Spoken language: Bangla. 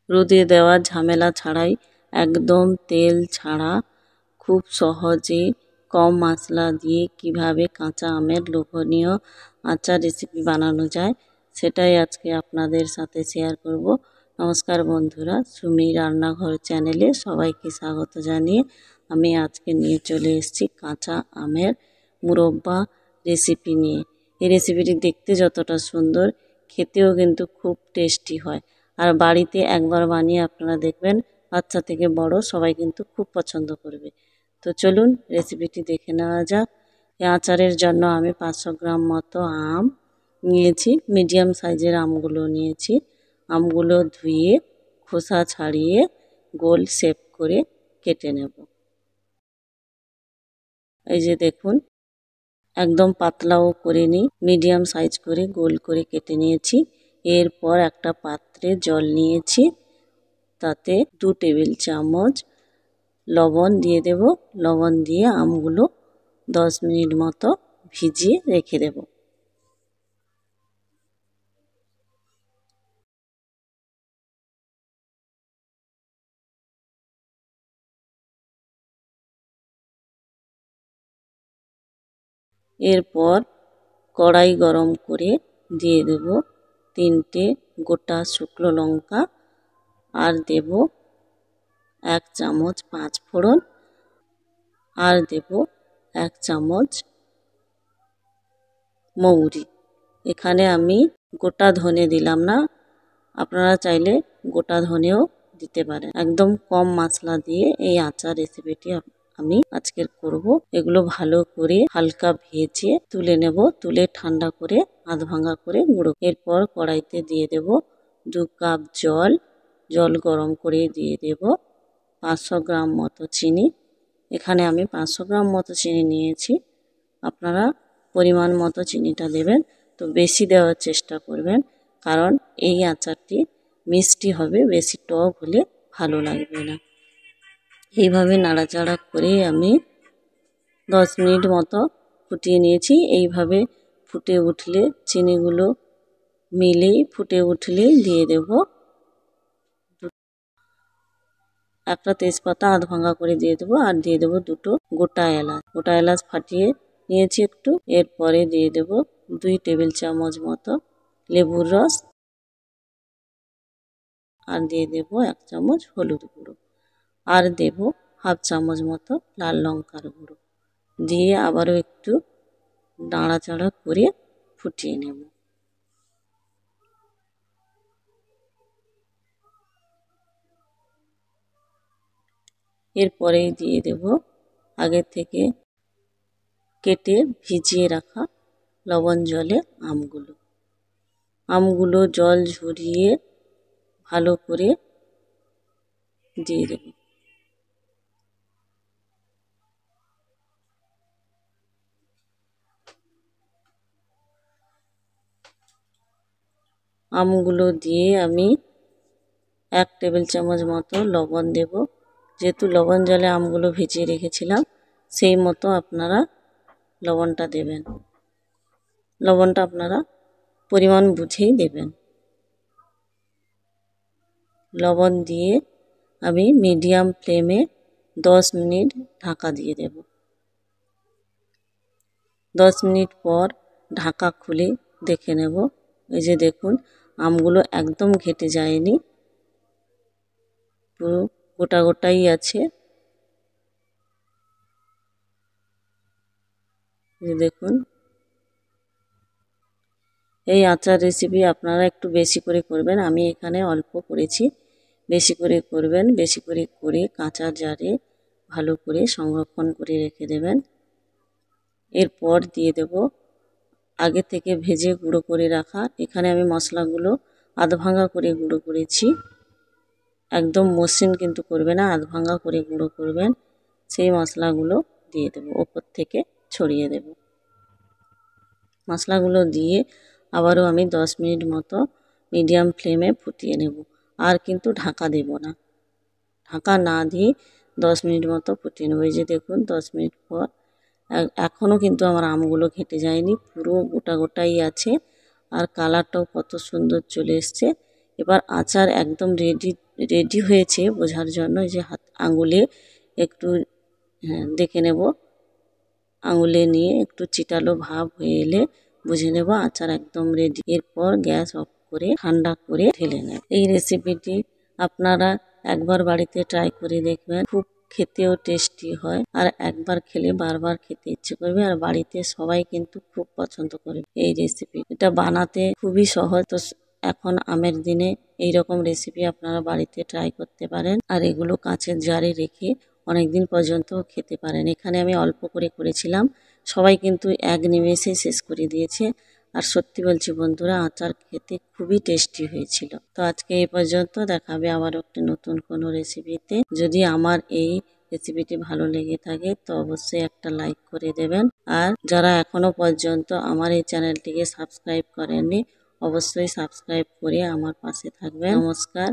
রোদে দেওয়ার ঝামেলা ছাড়াই একদম তেল ছাড়া খুব সহজে কম মশলা দিয়ে কিভাবে কাঁচা আমের লোভনীয় আচার রেসিপি বানানো যায় সেটাই আজকে আপনাদের সাথে শেয়ার করব। নমস্কার বন্ধুরা, সুমি রান্নাঘর চ্যানেলে সবাইকে স্বাগত জানিয়ে আমি আজকে নিয়ে চলে এসেছি কাঁচা আমের মুরব্বা রেসিপি নিয়ে। এই রেসিপিটি দেখতে যতটা সুন্দর, খেতেও কিন্তু খুব টেস্টি হয়। আর বাড়িতে একবার বানিয়ে আপনারা দেখবেন, বাচ্চা থেকে বড় সবাই কিন্তু খুব পছন্দ করবে। তো চলুন রেসিপিটি দেখে নেওয়া যাক। এই আচারের জন্য আমি 500 গ্রাম মতো আম নিয়েছি। মিডিয়াম সাইজের আমগুলো নিয়েছি। আমগুলো ধুয়ে খোসা ছাড়িয়ে গোল শেপ করে কেটে নেব। এই যে দেখুন, একদম পাতলাও করে নিই, মিডিয়াম সাইজ করে গোল করে কেটে নিয়েছি। এরপর একটা পাত্রে জল নিয়েছি, তাতে 2 টেবিল চামচ লবণ দিয়ে দেব। লবণ দিয়ে আমগুলো 10 মিনিট মতো ভিজিয়ে রেখে দেব। এরপর কড়াই গরম করে দিয়ে দেব 3টে গোটা শুকনো লঙ্কা, আর দেব 1 চামচ 5 ফোড়ন, আর দেব 1 চামচ মৌরি। এখানে আমি গোটা ধনে দিলাম না, আপনারা চাইলে গোটা ধনেও দিতে পারেন। একদম কম মশলা দিয়ে এই আচার রেসিপিটি আমি আজকের করব। এগুলো ভালো করে হালকা ভেজে তুলে নেব, তুলে ঠান্ডা করে আধ ভাঙা করে গুঁড়ো। এরপর কড়াইতে দিয়ে দেব 2 কাপ জল। জল গরম করে দিয়ে দেব 500 গ্রাম মতো চিনি। এখানে আমি 500 গ্রাম মতো চিনি নিয়েছি, আপনারা পরিমাণ মতো চিনিটা দেবেন। তো বেশি দেওয়ার চেষ্টা করবেন, কারণ এই আচারটি মিষ্টি হবে, বেশি টক হলে ভালো লাগবে না। এইভাবে নাড়াচাড়া করে আমি 10 মিনিট মতো ফুটিয়ে নিয়েছি। এইভাবে ফুটে উঠলে, চিনিগুলো মিলেই ফুটে উঠলেই দিয়ে দেব একটা তেজপাতা আধ ভাঙা করে দিয়ে দেবো, আর দিয়ে দেবো 2টো গোটা এলাচ। গোটা এলাচ ফাটিয়ে নিয়েছি একটু। এরপরে দিয়ে দেব 2 টেবিল চামচ মতো লেবুর রস, আর দিয়ে দেব 1 চামচ হলুদ গুঁড়ো, আর দেব হাফ চামচ মতো লাল লঙ্কার গুঁড়ো। দিয়ে আবারও একটু নাড়াচাড়া করে ফুটিয়ে নেব। এরপরেই দিয়ে দেব আগে থেকে কেটে ভিজিয়ে রাখা লবণ জলে আমগুলো। আমগুলো জল ঝরিয়ে ভালো করে দিয়ে দেব। আমগুলো দিয়ে আমি 1 টেবিল চামচ মতো লবণ দেব। যেহেতু লবণ জলে আমগুলো ভিজিয়ে রেখেছিলাম, সেই মতো আপনারা লবণটা দেবেন। লবণটা আপনারা পরিমাণ বুঝেই দেবেন। লবণ দিয়ে আমি মিডিয়াম ফ্লেমে 10 মিনিট ঢাকা দিয়ে দেব। 10 মিনিট পর ঢাকা খুলে দেখে নেব। এই যে দেখুন, আমগুলো একদম ঘেটে যায়নি, পুরো গোটা গোটাই আছে। এই দেখুন, এই আচার রেসিপি আপনারা একটু বেশি করে করবেন, আমি এখানে অল্প করেছি। বেশি করে করবেন, বেশি করে করে কাঁচা জারে ভালো করে সংরক্ষণ করে রেখে দেবেন। এরপর দিয়ে দেব আগে থেকে ভেজে গুঁড়ো করে রাখা, এখানে আমি মশলাগুলো আধ ভাঙা করে গুঁড়ো করেছি। একদম মসৃণ কিন্তু করবে না, আধ ভাঙা করে গুঁড়ো করবেন। সেই মশলাগুলো দিয়ে দেব, ওপর থেকে ছড়িয়ে দেব। মশলাগুলো দিয়ে আবারও আমি 10 মিনিট মতো মিডিয়াম ফ্লেমে ফুটিয়ে নেব। আর কিন্তু ঢাকা দেব না, ঢাকা না দিয়ে 10 মিনিট মতো ফুটিয়ে নেব। এই যে দেখুন, 10 মিনিট পর এখনও কিন্তু আমার আমগুলো ঘেটে যায়নি, পুরো গোটা গোটাই আছে। আর কালারটাও কত সুন্দর চলে এসছে। এবার আচার একদম রেডি রেডি হয়েছে বোঝার জন্য যে হাত আঙুলে একটু দেখে নেব, আঙুলে নিয়ে একটু চিটালো ভাব হয়ে এলে বুঝে নেব আচার একদম রেডি। এরপর গ্যাস অফ করে ঠান্ডা করে ঢেলে নেব। এই রেসিপিটি আপনারা একবার বাড়িতে ট্রাই করে দেখবেন, খুব খেতেও টেস্টি হয় আর একবার খেলে বারবার খেতে ইচ্ছে করবে আর বাড়িতে সবাই কিন্তু খুব পছন্দ করবে এই রেসিপি। এটা বানাতে খুবই সহজ। তো এখন আমের দিনে এই রকম রেসিপি আপনারা বাড়িতে ট্রাই করতে পারেন আর এগুলো কাঁচের জারে রেখে অনেকদিন পর্যন্ত খেতে পারেন। এখানে আমি অল্প করে করেছিলাম, সবাই কিন্তু এক নিমেষে শেষ করে দিয়েছে আর সত্যি বলছি বন্ধুরা আচার খেতে খুবই টেস্টি হয়েছিল। তো আজকে এই পর্যন্ত, দেখাবে আবার একটি নতুন কোনো রেসিপিতে। যদি আমার এই রেসিপিটি ভালো লেগে থাকে তো অবশ্যই একটা লাইক করে দেবেন আর যারা এখনো পর্যন্ত আমার এই চ্যানেলটিকে সাবস্ক্রাইব করেননি অবশ্যই সাবস্ক্রাইব করে আমার পাশে থাকবেন। নমস্কার।